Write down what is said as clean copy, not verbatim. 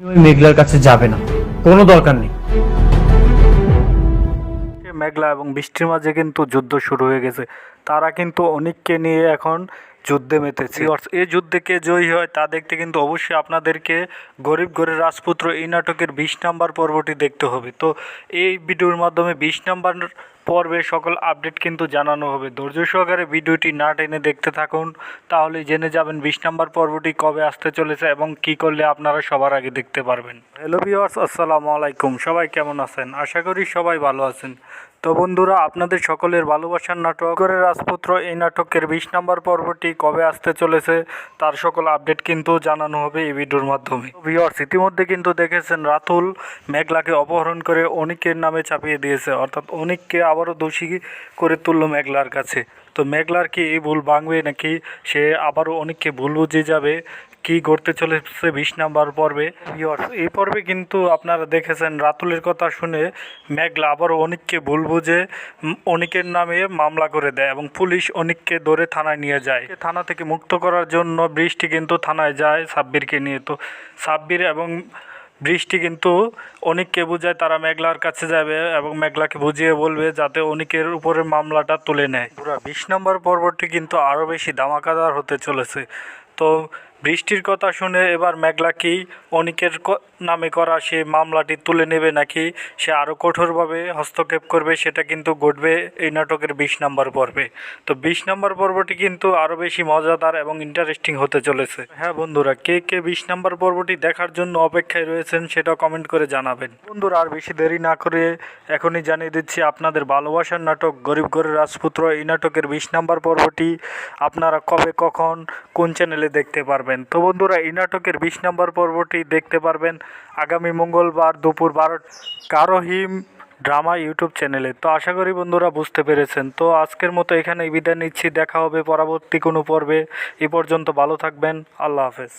ওই মেঘলার কাছে যাবে না, কোনো দরকার নেই। মেঘলা এবং বৃষ্টির মাঝে কিন্তু যুদ্ধ শুরু হয়ে গেছে। তারা কিন্তু অনিককে নিয়ে এখন যুদ্ধে মেতেছে। এই যুদ্ধে কে জয়ী হয় তা দেখতে কিন্তু অবশ্যই আপনাদেরকে গরিব ঘরের রাজপুত্র এই নাটকের 20 নম্বর পর্বটি দেখতে হবে। তো এই ভিডিওর মাধ্যমে 20 নম্বর পর্বে সকল আপডেট কিন্তু জানানো হবে। ধৈর্য সহকারে ভিডিওটি না টেনে দেখতে থাকুন, তাহলে জেনে যাবেন 20 নম্বর পর্বটি কবে আসতে চলেছে এবং কি করলে আপনারা সবার আগে দেখতে পারবেন। হ্যালো ভিউয়ার্স, আসসালামু আলাইকুম। সবাই কেমন আছেন? আশা করি সবাই ভালো আছেন। তো বন্ধুরা, আপনাদের সকলের ভালোবাসার নাটক ঘরের রাজপুত্র এই নাটকের 20 নম্বর পর্বটি কবে আসতে চলেছে তার সকল আপডেট কিন্তু জানানো হবে এই ভিডিওর মাধ্যমে। ভিউয়ার্স, ইতিমধ্যে কিন্তু দেখেছেন রাতুল মেঘলাকে অপহরণ করে অনিকের নামে চাপিয়ে দিয়েছে, অর্থাৎ অনিককে আবারও দোষী করে তুললো মেঘলার কাছে। তো মেঘলার কি এই ভুল ভাঙবে, নাকি সে আবারও অনিককে ভুল বুঝিয়ে যাবে? কি করতে চলেছে 20 নম্বর পর্বে? এই পর্বে কিন্তু আপনারা দেখেছেন রাতুলের কথা শুনে মেঘলা আবারও অনিককে ভুল বুঝে অনিকের নামে মামলা করে দেয় এবং পুলিশ অনিককে ধরে থানায় নিয়ে যায়। থানা থেকে মুক্ত করার জন্য বৃষ্টি কিন্তু থানায় যায় সাব্বিরকে নিয়ে। তো সাব্বির এবং বৃষ্টি কিন্তু অনিককে বুঝায় তারা মেঘলার কাছে যাবে এবং মেঘলাকে বুঝিয়ে বলবে যাতে অনিকের উপরে মামলাটা তুলে নেয়। পুরো 20 নম্বর পর্বটি কিন্তু আরও বেশি ধামাকাদার হতে চলেছে। তো বৃষ্টির কথা শুনে এবার মেঘলা কি অনিকের নামে করা সে মামলাটি তুলে নেবে, নাকি সে আরও কঠোরভাবে হস্তক্ষেপ করবে, সেটা কিন্তু ঘটবে এই নাটকের 20 নম্বর পর্বে। তো 20 নম্বর পর্বটি কিন্তু আরও বেশি মজাদার এবং ইন্টারেস্টিং হতে চলেছে। হ্যাঁ বন্ধুরা, কে কে 20 নম্বর পর্বটি দেখার জন্য অপেক্ষায় রয়েছেন সেটা কমেন্ট করে জানাবেন। বন্ধুরা, আর বেশি দেরি না করে এখনই জানিয়ে দিচ্ছি, আপনাদের ভালোবাসার নাটক গরিব ঘরের রাজপুত্র এই নাটকের 20 নম্বর পর্বটি আপনারা কবে, কখন, কোন চ্যানেলে দেখতে পারবেন। তো বন্ধুরা, এই নাটকের 20 নম্বর পর্বটি দেখতে পারবেন আগামী মঙ্গলবার দুপুর 12 কারোহিম ড্রামা ইউটিউব চ্যানেলে। তো আশা করি বন্ধুরা বুঝতে পেরেছেন। তো আজকের মতো এখানেই বিদায় নিচ্ছি, দেখা হবে পরবর্তী কোনো পর্বে। এই পর্যন্ত ভালো থাকবেন, আল্লাহ হাফেজ।